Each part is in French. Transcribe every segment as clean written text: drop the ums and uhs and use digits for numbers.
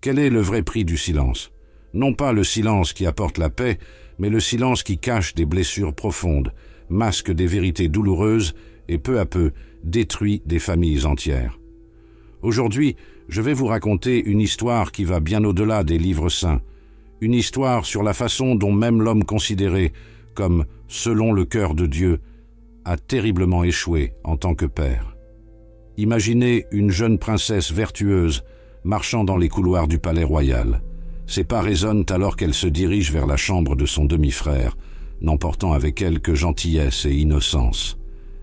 Quel est le vrai prix du silence? Non pas le silence qui apporte la paix, mais le silence qui cache des blessures profondes, masque des vérités douloureuses et peu à peu détruit des familles entières. Aujourd'hui, je vais vous raconter une histoire qui va bien au-delà des livres saints, une histoire sur la façon dont même l'homme considéré comme selon le cœur de Dieu a terriblement échoué en tant que père. Imaginez une jeune princesse vertueuse marchant dans les couloirs du palais royal. Ses pas résonnent alors qu'elle se dirige vers la chambre de son demi-frère, n'emportant avec elle que gentillesse et innocence.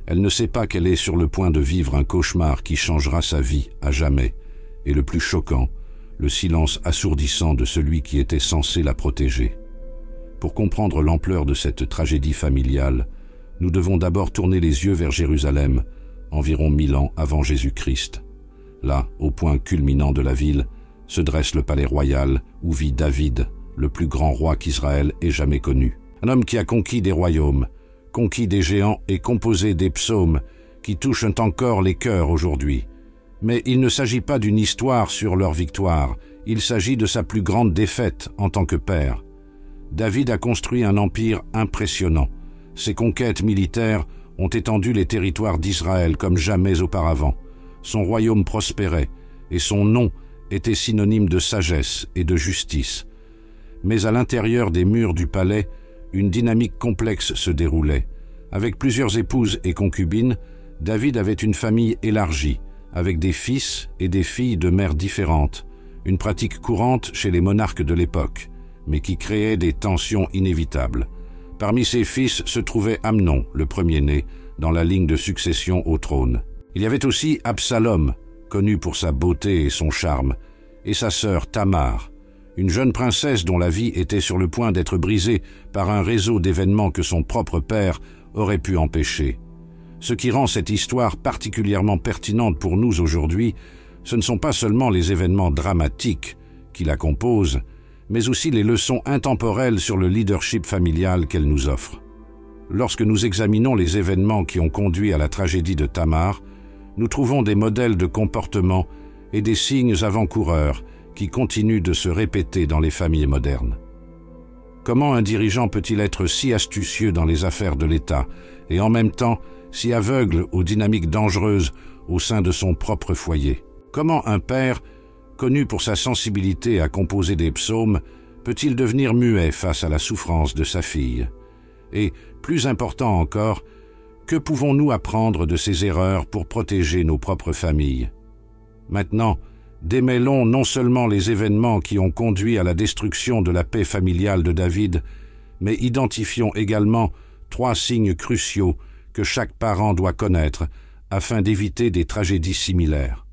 Elle ne sait pas qu'elle est sur le point de vivre un cauchemar qui changera sa vie à jamais, et le plus choquant, le silence assourdissant de celui qui était censé la protéger. Pour comprendre l'ampleur de cette tragédie familiale, nous devons d'abord tourner les yeux vers Jérusalem, environ 1000 ans avant Jésus-Christ. Là, au point culminant de la ville, se dresse le palais royal où vit David, le plus grand roi qu'Israël ait jamais connu. Un homme qui a conquis des royaumes, conquis des géants et composé des psaumes qui touchent encore les cœurs aujourd'hui. Mais il ne s'agit pas d'une histoire sur leur victoire, il s'agit de sa plus grande défaite en tant que père. David a construit un empire impressionnant. Ses conquêtes militaires ont étendu les territoires d'Israël comme jamais auparavant. Son royaume prospérait et son nom était synonyme de sagesse et de justice. Mais à l'intérieur des murs du palais, une dynamique complexe se déroulait. Avec plusieurs épouses et concubines, David avait une famille élargie, avec des fils et des filles de mères différentes, une pratique courante chez les monarques de l'époque, mais qui créait des tensions inévitables. Parmi ses fils se trouvait Amnon, le premier-né, dans la ligne de succession au trône. Il y avait aussi Absalom, connu pour sa beauté et son charme, et sa sœur Tamar, une jeune princesse dont la vie était sur le point d'être brisée par un réseau d'événements que son propre père aurait pu empêcher. Ce qui rend cette histoire particulièrement pertinente pour nous aujourd'hui, ce ne sont pas seulement les événements dramatiques qui la composent, mais aussi les leçons intemporelles sur le leadership familial qu'elle nous offre. Lorsque nous examinons les événements qui ont conduit à la tragédie de Tamar, nous trouvons des modèles de comportement et des signes avant-coureurs qui continuent de se répéter dans les familles modernes. Comment un dirigeant peut-il être si astucieux dans les affaires de l'État et en même temps si aveugle aux dynamiques dangereuses au sein de son propre foyer? Comment un père, connu pour sa sensibilité à composer des psaumes, peut-il devenir muet face à la souffrance de sa fille? Et, plus important encore, que pouvons-nous apprendre de ces erreurs pour protéger nos propres familles? Maintenant, démêlons non seulement les événements qui ont conduit à la destruction de la paix familiale de David, mais identifions également 3 signes cruciaux que chaque parent doit connaître afin d'éviter des tragédies similaires.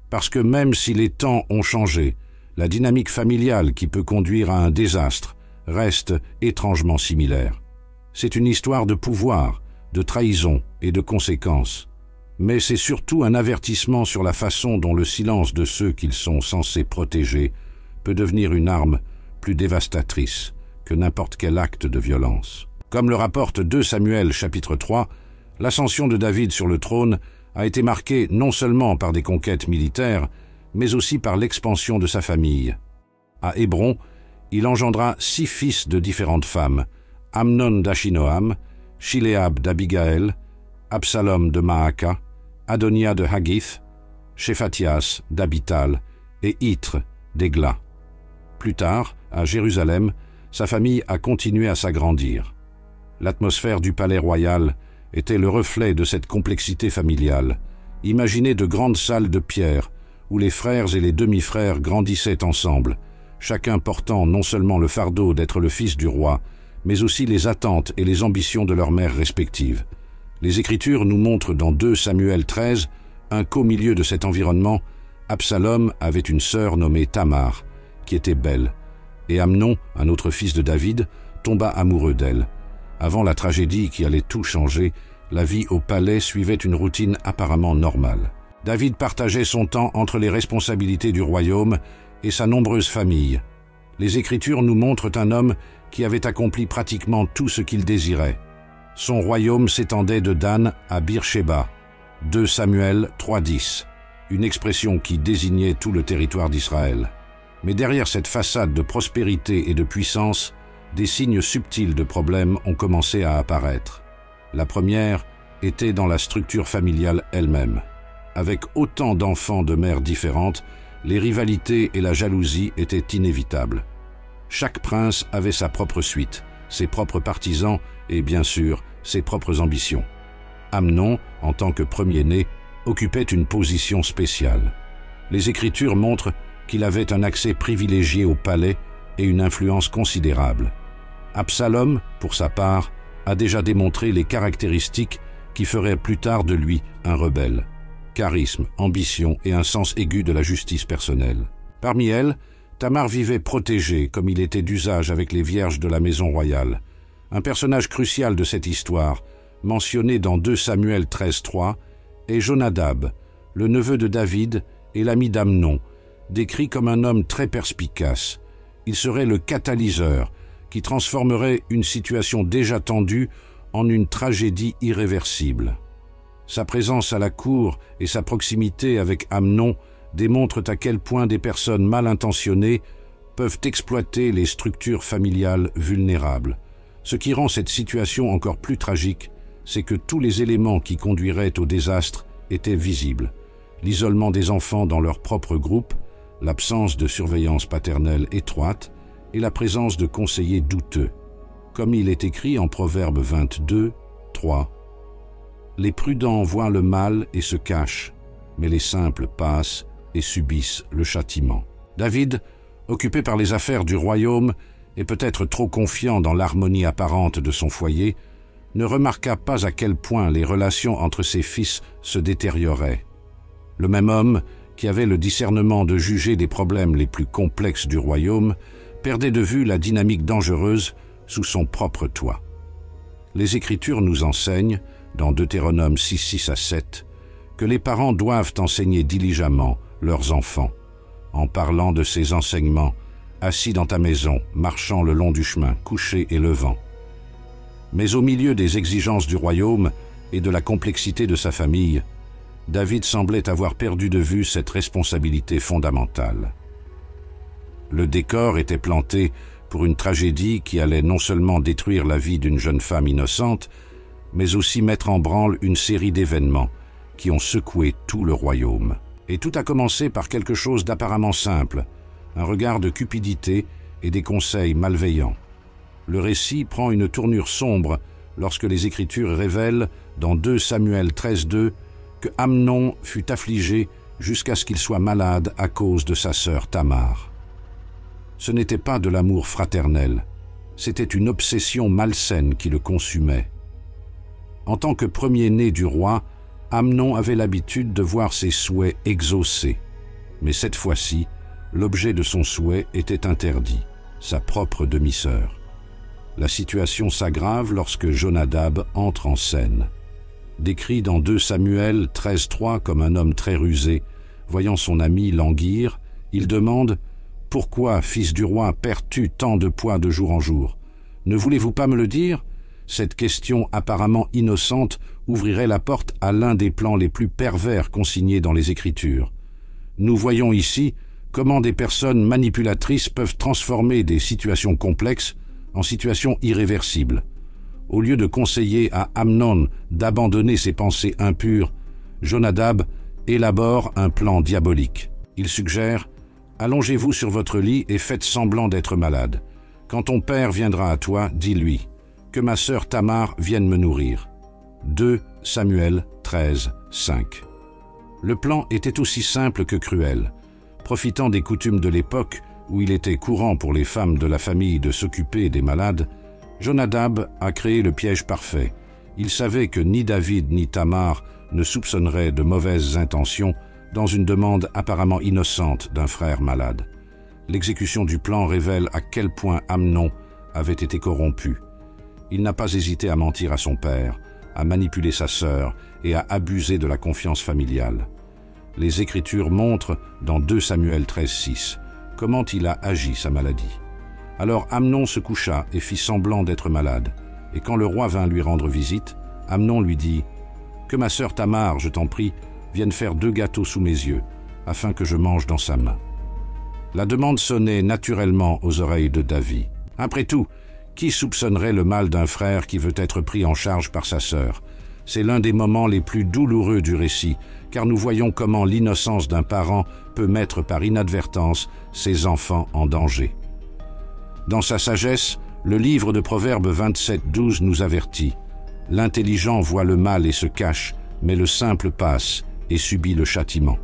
Parce que même si les temps ont changé, la dynamique familiale qui peut conduire à un désastre reste étrangement similaire. C'est une histoire de pouvoir, de trahison et de conséquences. Mais c'est surtout un avertissement sur la façon dont le silence de ceux qu'ils sont censés protéger peut devenir une arme plus dévastatrice que n'importe quel acte de violence. Comme le rapporte 2 Samuel chapitre 3, l'ascension de David sur le trône a été marquée non seulement par des conquêtes militaires, mais aussi par l'expansion de sa famille. À Hébron, il engendra 6 fils de différentes femmes, Amnon d'Achinoam, Chiléab d'Abigaël, Absalom de Maaka, Adonia de Haggith, Shéphathias d'Abital et Itre d'Égla. Plus tard, à Jérusalem, sa famille a continué à s'agrandir. L'atmosphère du palais royal était le reflet de cette complexité familiale. Imaginez de grandes salles de pierre, où les frères et les demi-frères grandissaient ensemble, chacun portant non seulement le fardeau d'être le fils du roi, mais aussi les attentes et les ambitions de leurs mères respectives. Les Écritures nous montrent dans 2 Samuel 13 qu'au milieu de cet environnement, Absalom avait une sœur nommée Tamar, qui était belle, et Amnon, un autre fils de David, tomba amoureux d'elle. Avant la tragédie qui allait tout changer, la vie au palais suivait une routine apparemment normale. David partageait son temps entre les responsabilités du royaume et sa nombreuse famille. Les Écritures nous montrent un homme qui avait accompli pratiquement tout ce qu'il désirait. Son royaume s'étendait de Dan à Beersheba, 2 Samuel 3:10, une expression qui désignait tout le territoire d'Israël. Mais derrière cette façade de prospérité et de puissance, des signes subtils de problèmes ont commencé à apparaître. La première était dans la structure familiale elle-même. Avec autant d'enfants de mères différentes, les rivalités et la jalousie étaient inévitables. Chaque prince avait sa propre suite, ses propres partisans et, bien sûr, ses propres ambitions. Amnon, en tant que premier-né, occupait une position spéciale. Les Écritures montrent qu'il avait un accès privilégié au palais et une influence considérable. Absalom, pour sa part, a déjà démontré les caractéristiques qui feraient plus tard de lui un rebelle. Charisme, ambition et un sens aigu de la justice personnelle. Parmi elles, Tamar vivait protégée comme il était d'usage avec les vierges de la maison royale. Un personnage crucial de cette histoire, mentionné dans 2 Samuel 13:3, est Jonadab, le neveu de David et l'ami d'Amnon, décrit comme un homme très perspicace. Il serait le catalyseur qui transformerait une situation déjà tendue en une tragédie irréversible. Sa présence à la cour et sa proximité avec Amnon démontrent à quel point des personnes mal intentionnées peuvent exploiter les structures familiales vulnérables. Ce qui rend cette situation encore plus tragique, c'est que tous les éléments qui conduiraient au désastre étaient visibles. L'isolement des enfants dans leur propre groupe, l'absence de surveillance paternelle étroite et la présence de conseillers douteux. Comme il est écrit en Proverbe 22:3, « Les prudents voient le mal et se cachent, mais les simples passent et subissent le châtiment. » David, occupé par les affaires du royaume et peut-être trop confiant dans l'harmonie apparente de son foyer, ne remarqua pas à quel point les relations entre ses fils se détérioraient. Le même homme, qui avait le discernement de juger des problèmes les plus complexes du royaume, perdait de vue la dynamique dangereuse sous son propre toit. Les Écritures nous enseignent, dans Deutéronome 6:6-7, que les parents doivent enseigner diligemment leurs enfants, en parlant de ces enseignements, assis dans ta maison, marchant le long du chemin, couché et levant. Mais au milieu des exigences du royaume et de la complexité de sa famille, David semblait avoir perdu de vue cette responsabilité fondamentale. Le décor était planté pour une tragédie qui allait non seulement détruire la vie d'une jeune femme innocente, mais aussi mettre en branle une série d'événements qui ont secoué tout le royaume. Et tout a commencé par quelque chose d'apparemment simple, un regard de cupidité et des conseils malveillants. Le récit prend une tournure sombre lorsque les Écritures révèlent, dans 2 Samuel 13:2, que Amnon fut affligé jusqu'à ce qu'il soit malade à cause de sa sœur Tamar. Ce n'était pas de l'amour fraternel, c'était une obsession malsaine qui le consumait. En tant que premier-né du roi, Amnon avait l'habitude de voir ses souhaits exaucés. Mais cette fois-ci, l'objet de son souhait était interdit, sa propre demi-sœur. La situation s'aggrave lorsque Jonadab entre en scène. Décrit dans 2 Samuel 13:3 comme un homme très rusé, voyant son ami languir, il demande « Pourquoi, fils du roi, perds-tu tant de poids de jour en jour? Ne voulez-vous pas me le dire ?» Cette question apparemment innocente ouvrirait la porte à l'un des plans les plus pervers consignés dans les Écritures. Nous voyons ici comment des personnes manipulatrices peuvent transformer des situations complexes en situations irréversibles. Au lieu de conseiller à Amnon d'abandonner ses pensées impures, Jonadab élabore un plan diabolique. Il suggère « Allongez-vous sur votre lit et faites semblant d'être malade. Quand ton père viendra à toi, dis-lui « Que ma sœur Tamar vienne me nourrir. » 2 Samuel 13:5. Le plan était aussi simple que cruel. Profitant des coutumes de l'époque, où il était courant pour les femmes de la famille de s'occuper des malades, Jonadab a créé le piège parfait. Il savait que ni David ni Tamar ne soupçonneraient de mauvaises intentions dans une demande apparemment innocente d'un frère malade. L'exécution du plan révèle à quel point Amnon avait été corrompu. Il n'a pas hésité à mentir à son père, à manipuler sa sœur et à abuser de la confiance familiale. Les Écritures montrent, dans 2 Samuel 13:6, comment il a agi sa maladie. Alors Amnon se coucha et fit semblant d'être malade, et quand le roi vint lui rendre visite, Amnon lui dit « Que ma sœur Tamar, je t'en prie, vienne faire 2 gâteaux sous mes yeux, afin que je mange dans sa main. » La demande sonnait naturellement aux oreilles de David. Après tout, qui soupçonnerait le mal d'un frère qui veut être pris en charge par sa sœur? C'est l'un des moments les plus douloureux du récit, car nous voyons comment l'innocence d'un parent peut mettre par inadvertance ses enfants en danger. Dans sa sagesse, le livre de Proverbes 27:12 nous avertit. L'intelligent voit le mal et se cache, mais le simple passe et subit le châtiment.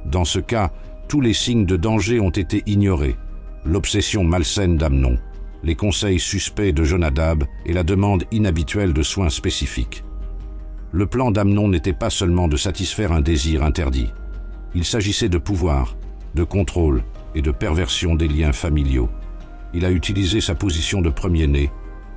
Dans ce cas, tous les signes de danger ont été ignorés. L'obsession malsaine d'Amnon, les conseils suspects de Jonadab et la demande inhabituelle de soins spécifiques. Le plan d'Amnon n'était pas seulement de satisfaire un désir interdit. Il s'agissait de pouvoir, de contrôle et de perversion des liens familiaux. Il a utilisé sa position de premier-né,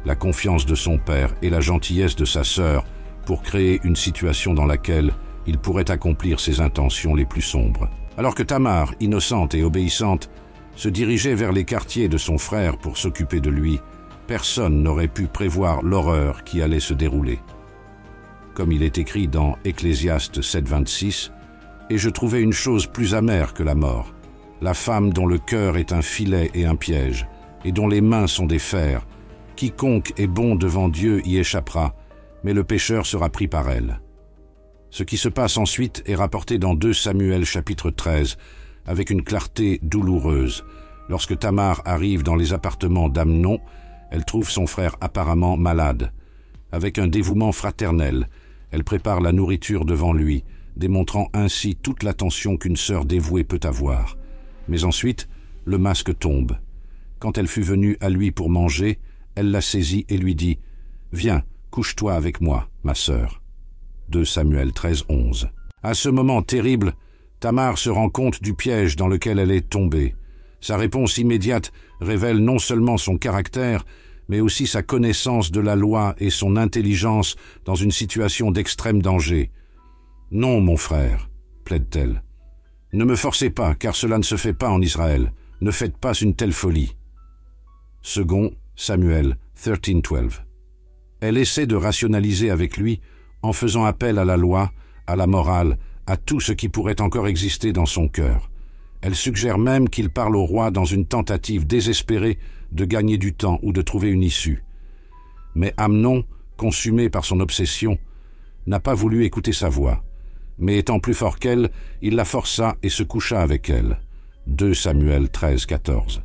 la confiance de son père et la gentillesse de sa sœur pour créer une situation dans laquelle il pourrait accomplir ses intentions les plus sombres. Alors que Tamar, innocente et obéissante, se dirigeait vers les quartiers de son frère pour s'occuper de lui, personne n'aurait pu prévoir l'horreur qui allait se dérouler. Comme il est écrit dans Ecclésiaste 7:26, « Et je trouvais une chose plus amère que la mort, la femme dont le cœur est un filet et un piège, et dont les mains sont des fers. Quiconque est bon devant Dieu y échappera, mais le pécheur sera pris par elle. » Ce qui se passe ensuite est rapporté dans 2 Samuel chapitre 13, avec une clarté douloureuse. Lorsque Tamar arrive dans les appartements d'Amnon, elle trouve son frère apparemment malade. Avec un dévouement fraternel, elle prépare la nourriture devant lui, démontrant ainsi toute l'attention qu'une sœur dévouée peut avoir. Mais ensuite, le masque tombe. Quand elle fut venue à lui pour manger, elle la saisit et lui dit « Viens, couche-toi avec moi, ma sœur. » 2 Samuel 13:11. À ce moment terrible, Tamar se rend compte du piège dans lequel elle est tombée. Sa réponse immédiate révèle non seulement son caractère, mais aussi sa connaissance de la loi et son intelligence dans une situation d'extrême danger. « Non, mon frère, plaide-t-elle. Ne me forcez pas, car cela ne se fait pas en Israël. Ne faites pas une telle folie. » 2 Samuel 13:12. Elle essaie de rationaliser avec lui en faisant appel à la loi, à la morale, à tout ce qui pourrait encore exister dans son cœur. Elle suggère même qu'il parle au roi dans une tentative désespérée de gagner du temps ou de trouver une issue. Mais Amnon, consumé par son obsession, n'a pas voulu écouter sa voix. Mais étant plus fort qu'elle, il la força et se coucha avec elle. 2 Samuel 13:14.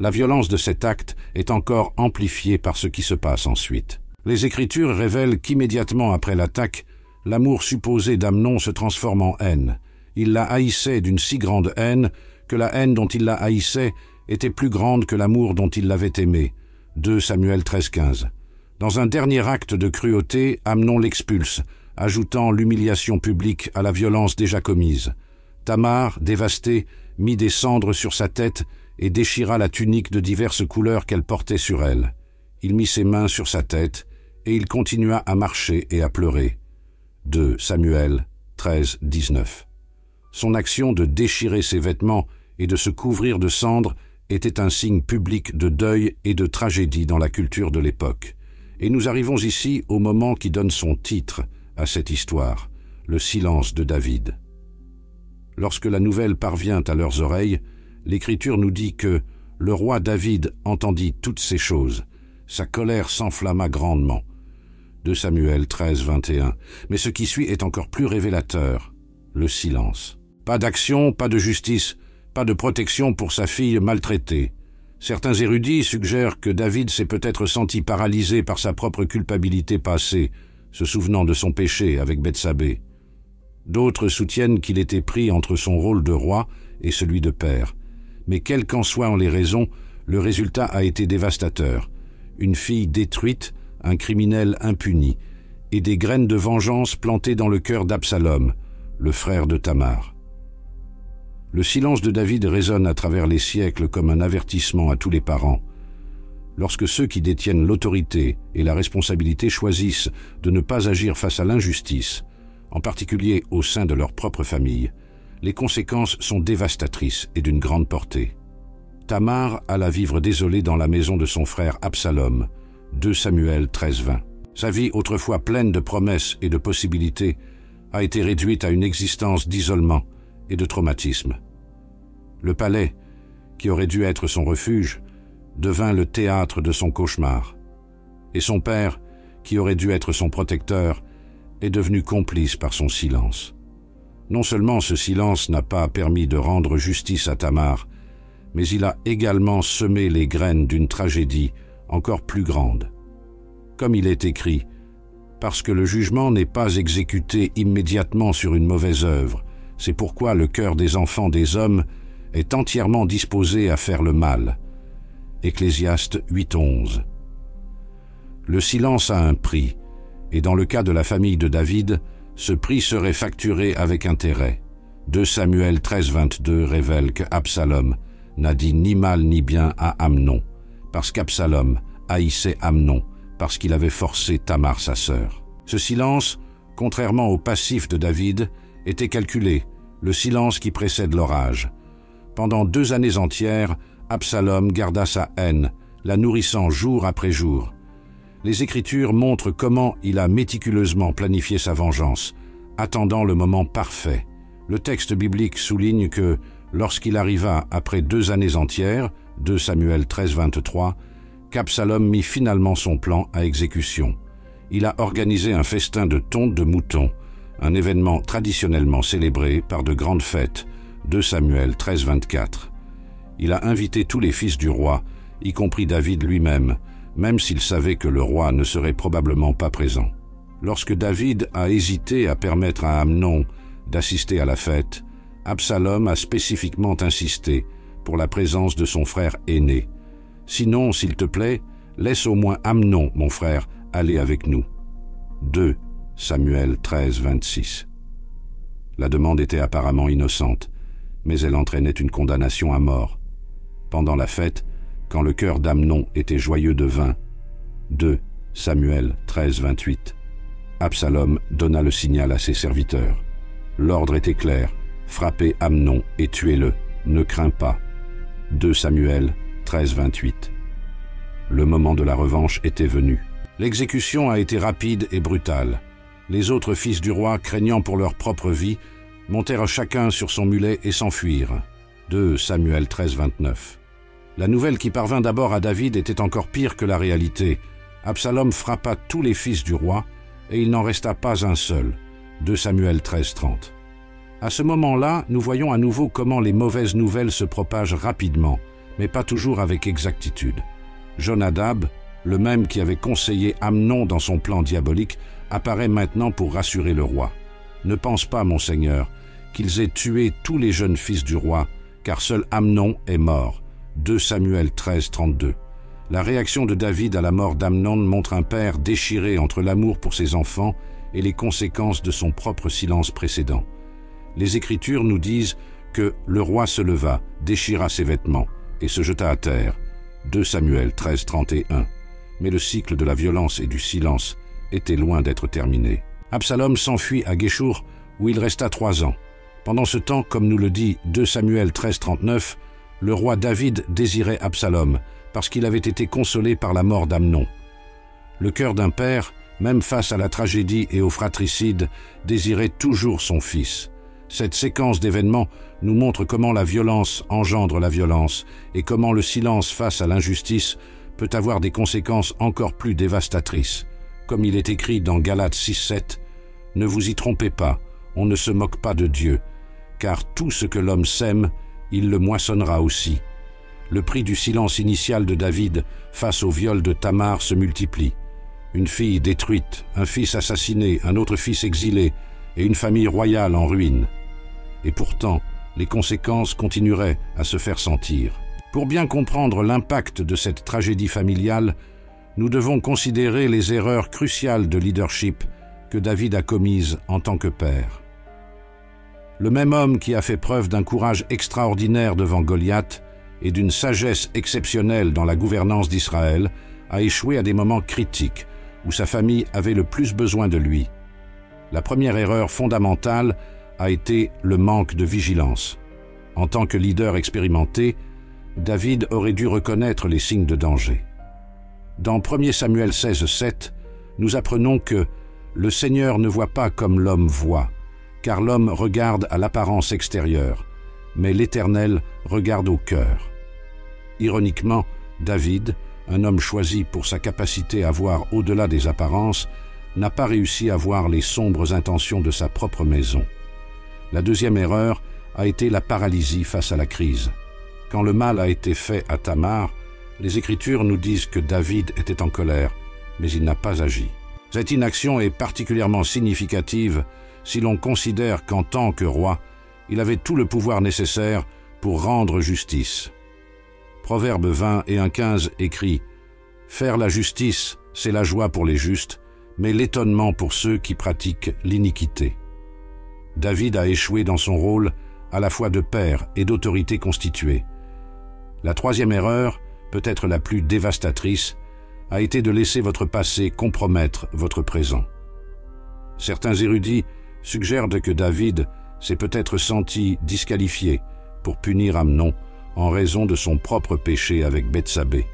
La violence de cet acte est encore amplifiée par ce qui se passe ensuite. Les Écritures révèlent qu'immédiatement après l'attaque, l'amour supposé d'Amnon se transforme en haine. Il la haïssait d'une si grande haine que la haine dont il la haïssait était plus grande que l'amour dont il l'avait aimée. 2 Samuel 13:15. Dans un dernier acte de cruauté, Amnon l'expulse, ajoutant l'humiliation publique à la violence déjà commise. Tamar, dévastée, mit des cendres sur sa tête et déchira la tunique de diverses couleurs qu'elle portait sur elle. Il mit ses mains sur sa tête et il continua à marcher et à pleurer. 2 Samuel 13:19. Son action de déchirer ses vêtements et de se couvrir de cendres était un signe public de deuil et de tragédie dans la culture de l'époque. Et nous arrivons ici au moment qui donne son titre à cette histoire, le silence de David. Lorsque la nouvelle parvient à leurs oreilles, l'Écriture nous dit que le roi David entendit toutes ces choses. Sa colère s'enflamma grandement. 2 Samuel 13:21. Mais ce qui suit est encore plus révélateur, le silence. Pas d'action, pas de justice, pas de protection pour sa fille maltraitée. Certains érudits suggèrent que David s'est peut-être senti paralysé par sa propre culpabilité passée, se souvenant de son péché avec Bethsabée. D'autres soutiennent qu'il était pris entre son rôle de roi et celui de père. Mais quelles qu'en soient les raisons, le résultat a été dévastateur. Une fille détruite, un criminel impuni, et des graines de vengeance plantées dans le cœur d'Absalom, le frère de Tamar. Le silence de David résonne à travers les siècles comme un avertissement à tous les parents. Lorsque ceux qui détiennent l'autorité et la responsabilité choisissent de ne pas agir face à l'injustice, en particulier au sein de leur propre famille, les conséquences sont dévastatrices et d'une grande portée. Tamar alla vivre désolée dans la maison de son frère Absalom, 2 Samuel 13:20. Sa vie, autrefois pleine de promesses et de possibilités, a été réduite à une existence d'isolement et de traumatisme. Le palais, qui aurait dû être son refuge, devint le théâtre de son cauchemar. Et son père, qui aurait dû être son protecteur, est devenu complice par son silence. Non seulement ce silence n'a pas permis de rendre justice à Tamar, mais il a également semé les graines d'une tragédie encore plus grande. Comme il est écrit, parce que le jugement n'est pas exécuté immédiatement sur une mauvaise œuvre, c'est pourquoi le cœur des enfants des hommes est entièrement disposé à faire le mal. Ecclésiaste 8:11. Le silence a un prix, et dans le cas de la famille de David, ce prix serait facturé avec intérêt. 2 Samuel 13:22 révèle que Absalom n'a dit ni mal ni bien à Amnon, parce qu'Absalom haïssait Amnon, parce qu'il avait forcé Tamar sa sœur. Ce silence, contrairement au passif de David, était calculé, le silence qui précède l'orage. Pendant 2 années entières, Absalom garda sa haine, la nourrissant jour après jour. Les Écritures montrent comment il a méticuleusement planifié sa vengeance, attendant le moment parfait. Le texte biblique souligne que, lorsqu'il arriva après 2 années entières, 2 Samuel 13:23, qu'Absalom mit finalement son plan à exécution. Il a organisé un festin de tonte de mouton, un événement traditionnellement célébré par de grandes fêtes, 2 Samuel 13:24. Il a invité tous les fils du roi, y compris David lui-même, même s'il savait que le roi ne serait probablement pas présent. Lorsque David a hésité à permettre à Amnon d'assister à la fête, Absalom a spécifiquement insisté pour la présence de son frère aîné. « Sinon, s'il te plaît, laisse au moins Amnon, mon frère, aller avec nous. » 2 Samuel 13:26. La demande était apparemment innocente, mais elle entraînait une condamnation à mort. Pendant la fête, quand le cœur d'Amnon était joyeux de vin, 2 Samuel 13:28, Absalom donna le signal à ses serviteurs. L'ordre était clair, frappez Amnon et tuez-le, ne crains pas. 2 Samuel 13:28. Le moment de la revanche était venu. L'exécution a été rapide et brutale. Les autres fils du roi, craignant pour leur propre vie, montèrent chacun sur son mulet et s'enfuirent. 2 Samuel 13:29. La nouvelle qui parvint d'abord à David était encore pire que la réalité. Absalom frappa tous les fils du roi, et il n'en resta pas un seul. 2 Samuel 13:30. À ce moment-là, nous voyons à nouveau comment les mauvaises nouvelles se propagent rapidement, mais pas toujours avec exactitude. Jonadab, le même qui avait conseillé Amnon dans son plan diabolique, apparaît maintenant pour rassurer le roi. « Ne pense pas, mon Seigneur, qu'ils aient tué tous les jeunes fils du roi, car seul Amnon est mort. » 2 Samuel 13:32. La réaction de David à la mort d'Amnon montre un père déchiré entre l'amour pour ses enfants et les conséquences de son propre silence précédent. Les Écritures nous disent que le roi se leva, déchira ses vêtements et se jeta à terre. 2 Samuel 13:31. Mais le cycle de la violence et du silence était loin d'être terminé. Absalom s'enfuit à Guéchour, où il resta 3 ans. Pendant ce temps, comme nous le dit 2 Samuel 13:39, le roi David désirait Absalom, parce qu'il avait été consolé par la mort d'Amnon. Le cœur d'un père, même face à la tragédie et au fratricide, désirait toujours son fils. Cette séquence d'événements nous montre comment la violence engendre la violence et comment le silence face à l'injustice peut avoir des conséquences encore plus dévastatrices. Comme il est écrit dans Galates 6:7, « Ne vous y trompez pas, on ne se moque pas de Dieu, car tout ce que l'homme sème, il le moissonnera aussi. » Le prix du silence initial de David face au viol de Tamar se multiplie. Une fille détruite, un fils assassiné, un autre fils exilé et une famille royale en ruine. Et pourtant, les conséquences continueraient à se faire sentir. Pour bien comprendre l'impact de cette tragédie familiale, nous devons considérer les erreurs cruciales de leadership que David a commises en tant que père. Le même homme qui a fait preuve d'un courage extraordinaire devant Goliath et d'une sagesse exceptionnelle dans la gouvernance d'Israël a échoué à des moments critiques où sa famille avait le plus besoin de lui. La première erreur fondamentale a été le manque de vigilance. En tant que leader expérimenté, David aurait dû reconnaître les signes de danger. Dans 1 Samuel 16:7, nous apprenons que « Le Seigneur ne voit pas comme l'homme voit, car l'homme regarde à l'apparence extérieure, mais l'Éternel regarde au cœur. Ironiquement, David, un homme choisi pour sa capacité à voir au-delà des apparences, n'a pas réussi à voir les sombres intentions de sa propre maison. La deuxième erreur a été la paralysie face à la crise. Quand le mal a été fait à Tamar, les Écritures nous disent que David était en colère, mais il n'a pas agi. Cette inaction est particulièrement significative si l'on considère qu'en tant que roi, il avait tout le pouvoir nécessaire pour rendre justice. Proverbe 20 et 1,15 écrit « Faire la justice, c'est la joie pour les justes, mais l'étonnement pour ceux qui pratiquent l'iniquité. » David a échoué dans son rôle à la fois de père et d'autorité constituée. La troisième erreur, peut-être la plus dévastatrice, a été de laisser votre passé compromettre votre présent. Certains érudits suggèrent que David s'est peut-être senti disqualifié pour punir Amnon en raison de son propre péché avec Bethsabée.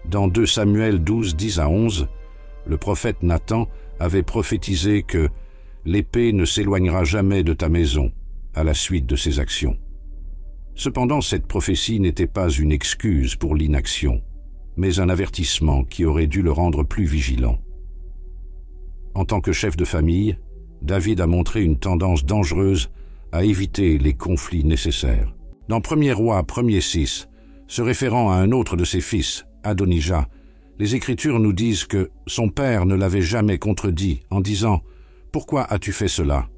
Dans 2 Samuel 12, 10 à 11, le prophète Nathan avait prophétisé que « l'épée ne s'éloignera jamais de ta maison » à la suite de ses actions. Cependant, cette prophétie n'était pas une excuse pour l'inaction, mais un avertissement qui aurait dû le rendre plus vigilant. En tant que chef de famille, David a montré une tendance dangereuse à éviter les conflits nécessaires. Dans 1er Roi 1er-6, se référant à un autre de ses fils, Adonijah, les Écritures nous disent que son père ne l'avait jamais contredit en disant « Pourquoi as-tu fait cela ?»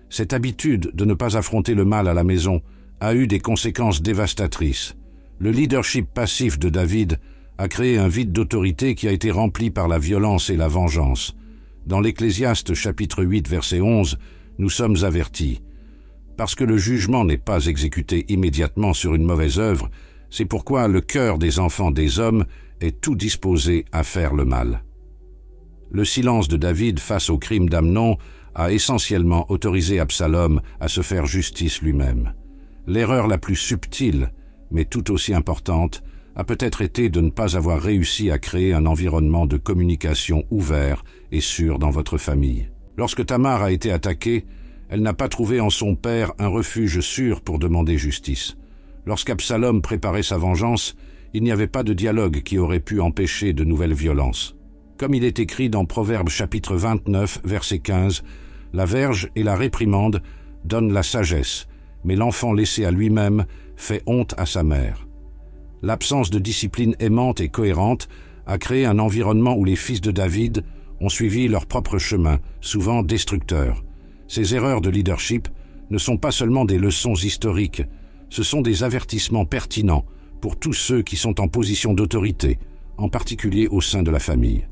Cette habitude de ne pas affronter le mal à la maison a eu des conséquences dévastatrices. Le leadership passif de David a créé un vide d'autorité qui a été rempli par la violence et la vengeance. Dans l'Ecclésiaste chapitre 8 verset 11, nous sommes avertis. Parce que le jugement n'est pas exécuté immédiatement sur une mauvaise œuvre, c'est pourquoi le cœur des enfants des hommes est tout disposé à faire le mal. Le silence de David face au crime d'Amnon a essentiellement autorisé Absalom à se faire justice lui-même. L'erreur la plus subtile, mais tout aussi importante, a peut-être été de ne pas avoir réussi à créer un environnement de communication ouvert et sûr dans votre famille. Lorsque Tamar a été attaquée, elle n'a pas trouvé en son père un refuge sûr pour demander justice. Lorsqu'Absalom préparait sa vengeance, il n'y avait pas de dialogue qui aurait pu empêcher de nouvelles violences. Comme il est écrit dans Proverbes chapitre 29, verset 15, « La verge et la réprimande donnent la sagesse, mais l'enfant laissé à lui-même fait honte à sa mère. » L'absence de discipline aimante et cohérente a créé un environnement où les fils de David ont suivi leur propre chemin, souvent destructeur. Ces erreurs de leadership ne sont pas seulement des leçons historiques, ce sont des avertissements pertinents pour tous ceux qui sont en position d'autorité, en particulier au sein de la famille.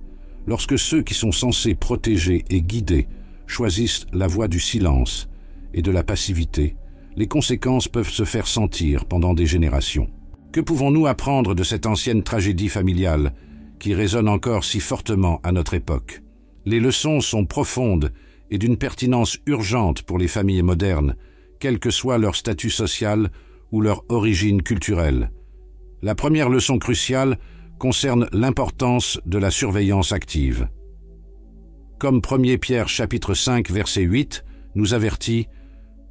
Lorsque ceux qui sont censés protéger et guider choisissent la voie du silence et de la passivité, les conséquences peuvent se faire sentir pendant des générations. Que pouvons-nous apprendre de cette ancienne tragédie familiale qui résonne encore si fortement à notre époque? Les leçons sont profondes et d'une pertinence urgente pour les familles modernes, quel que soit leur statut social ou leur origine culturelle. La première leçon cruciale concerne l'importance de la surveillance active. Comme 1 Pierre chapitre 5 verset 8 nous avertit,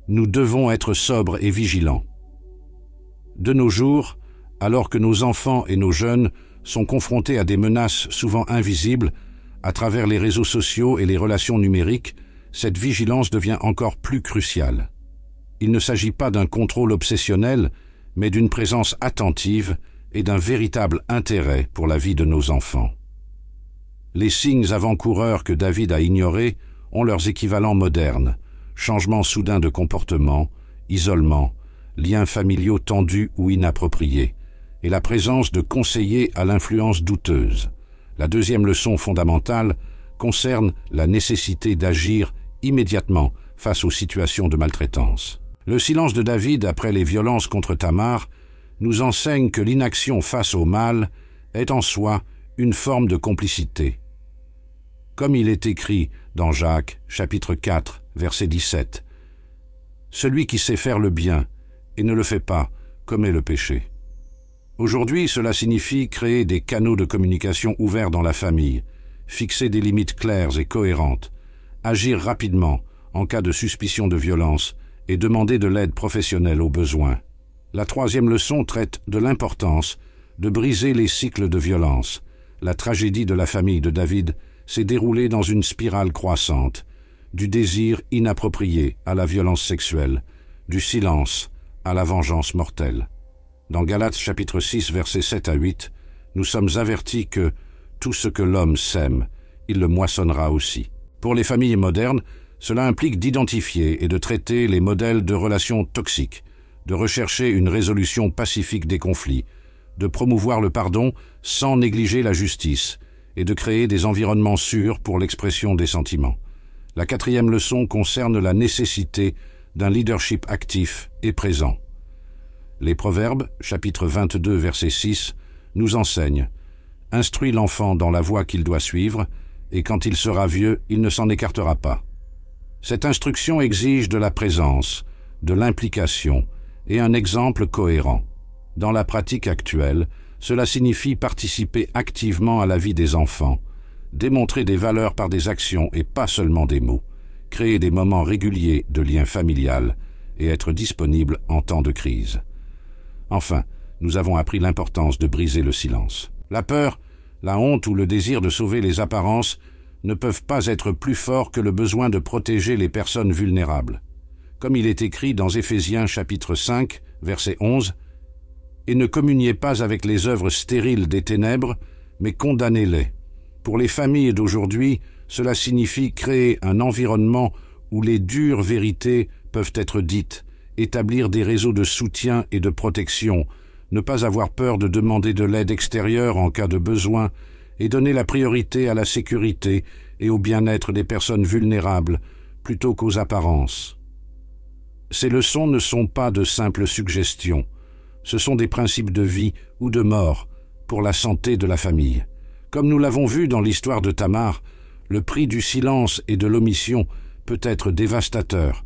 nous devons être sobres et vigilants. De nos jours, alors que nos enfants et nos jeunes sont confrontés à des menaces souvent invisibles à travers les réseaux sociaux et les relations numériques, cette vigilance devient encore plus cruciale. Il ne s'agit pas d'un contrôle obsessionnel, mais d'une présence attentive et d'un véritable intérêt pour la vie de nos enfants. Les signes avant-coureurs que David a ignorés ont leurs équivalents modernes, changement soudain de comportement, isolement, liens familiaux tendus ou inappropriés, et la présence de conseillers à l'influence douteuse. La deuxième leçon fondamentale concerne la nécessité d'agir immédiatement face aux situations de maltraitance. Le silence de David après les violences contre Tamar nous enseigne que l'inaction face au mal est en soi une forme de complicité. Comme il est écrit dans Jacques, chapitre 4, verset 17, « Celui qui sait faire le bien et ne le fait pas commet le péché. » Aujourd'hui, cela signifie créer des canaux de communication ouverts dans la famille, fixer des limites claires et cohérentes, agir rapidement en cas de suspicion de violence et demander de l'aide professionnelle au besoin. La troisième leçon traite de l'importance de briser les cycles de violence. La tragédie de la famille de David s'est déroulée dans une spirale croissante, du désir inapproprié à la violence sexuelle, du silence à la vengeance mortelle. Dans Galates chapitre 6, versets 7 à 8, nous sommes avertis que tout ce que l'homme sème, il le moissonnera aussi. Pour les familles modernes, cela implique d'identifier et de traiter les modèles de relations toxiques, de rechercher une résolution pacifique des conflits, de promouvoir le pardon sans négliger la justice et de créer des environnements sûrs pour l'expression des sentiments. La quatrième leçon concerne la nécessité d'un leadership actif et présent. Les Proverbes, chapitre 22, verset 6, nous enseignent « Instruis l'enfant dans la voie qu'il doit suivre, et quand il sera vieux, il ne s'en écartera pas. » Cette instruction exige de la présence, de l'implication et un exemple cohérent. Dans la pratique actuelle, cela signifie participer activement à la vie des enfants, démontrer des valeurs par des actions et pas seulement des mots, créer des moments réguliers de lien familial et être disponible en temps de crise. Enfin, nous avons appris l'importance de briser le silence. La peur, la honte ou le désir de sauver les apparences ne peuvent pas être plus forts que le besoin de protéger les personnes vulnérables. Comme il est écrit dans Éphésiens chapitre 5, verset 11, « Et ne communiez pas avec les œuvres stériles des ténèbres, mais condamnez-les. » Pour les familles d'aujourd'hui, cela signifie créer un environnement où les dures vérités peuvent être dites, établir des réseaux de soutien et de protection, ne pas avoir peur de demander de l'aide extérieure en cas de besoin et donner la priorité à la sécurité et au bien-être des personnes vulnérables plutôt qu'aux apparences. Ces leçons ne sont pas de simples suggestions, ce sont des principes de vie ou de mort pour la santé de la famille. Comme nous l'avons vu dans l'histoire de Tamar, le prix du silence et de l'omission peut être dévastateur,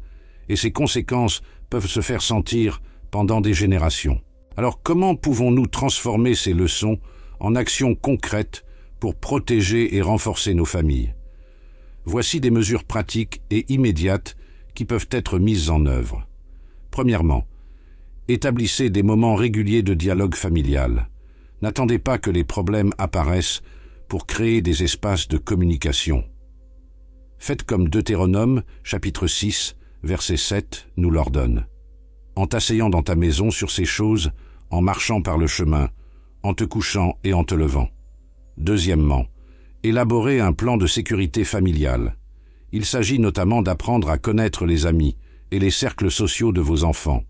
et ses conséquences peuvent se faire sentir pendant des générations. Alors comment pouvons-nous transformer ces leçons en actions concrètes pour protéger et renforcer nos familles? Voici des mesures pratiques et immédiates qui peuvent être mises en œuvre. Premièrement, établissez des moments réguliers de dialogue familial. N'attendez pas que les problèmes apparaissent pour créer des espaces de communication. Faites comme Deutéronome, chapitre 6, verset 7, nous l'ordonne. En t'asseyant dans ta maison sur ces choses, en marchant par le chemin, en te couchant et en te levant. Deuxièmement, élaborez un plan de sécurité familiale. Il s'agit notamment d'apprendre à connaître les amis et les cercles sociaux de vos enfants,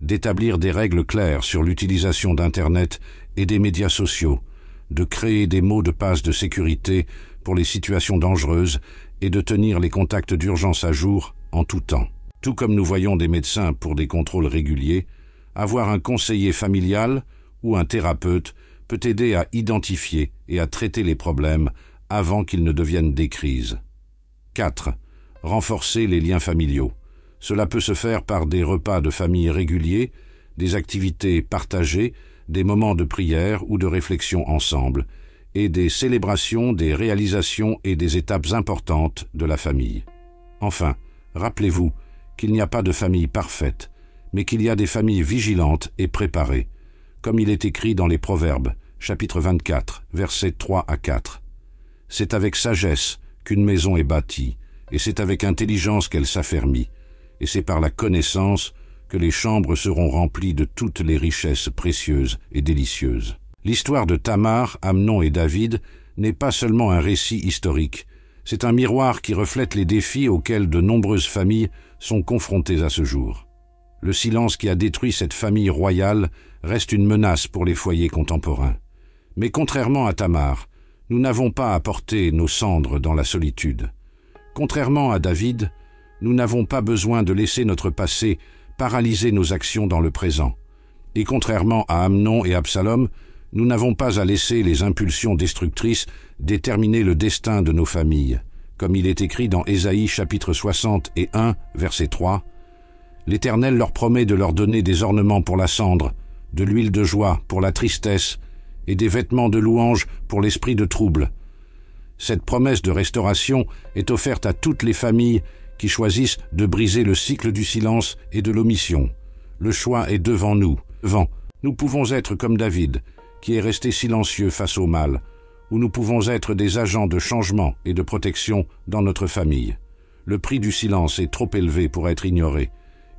d'établir des règles claires sur l'utilisation d'Internet et des médias sociaux, de créer des mots de passe de sécurité pour les situations dangereuses et de tenir les contacts d'urgence à jour en tout temps. Tout comme nous voyons des médecins pour des contrôles réguliers, avoir un conseiller familial ou un thérapeute peut aider à identifier et à traiter les problèmes avant qu'ils ne deviennent des crises. 4. Renforcer les liens familiaux. Cela peut se faire par des repas de famille réguliers, des activités partagées, des moments de prière ou de réflexion ensemble, et des célébrations des réalisations et des étapes importantes de la famille. Enfin, rappelez-vous qu'il n'y a pas de famille parfaite, mais qu'il y a des familles vigilantes et préparées, comme il est écrit dans les Proverbes, chapitre 24, versets 3 à 4. C'est avec sagesse qu'une maison est bâtie, et c'est avec intelligence qu'elle s'affermit, et c'est par la connaissance que les chambres seront remplies de toutes les richesses précieuses et délicieuses. L'histoire de Tamar, Amnon et David n'est pas seulement un récit historique, c'est un miroir qui reflète les défis auxquels de nombreuses familles sont confrontées à ce jour. Le silence qui a détruit cette famille royale reste une menace pour les foyers contemporains. Mais contrairement à Tamar, nous n'avons pas apporté nos cendres dans la solitude. Contrairement à David, nous n'avons pas besoin de laisser notre passé paralyser nos actions dans le présent. Et contrairement à Amnon et Absalom, nous n'avons pas à laisser les impulsions destructrices déterminer le destin de nos familles. Comme il est écrit dans Ésaïe chapitre 61, verset 3, « L'Éternel leur promet de leur donner des ornements pour la cendre, de l'huile de joie pour la tristesse et des vêtements de louange pour l'esprit de trouble. » Cette promesse de restauration est offerte à toutes les familles qui choisissent de briser le cycle du silence et de l'omission. Le choix est devant nous. Nous pouvons être comme David, qui est resté silencieux face au mal, ou nous pouvons être des agents de changement et de protection dans notre famille. Le prix du silence est trop élevé pour être ignoré.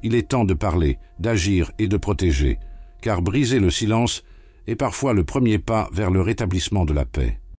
Il est temps de parler, d'agir et de protéger, car briser le silence est parfois le premier pas vers le rétablissement de la paix.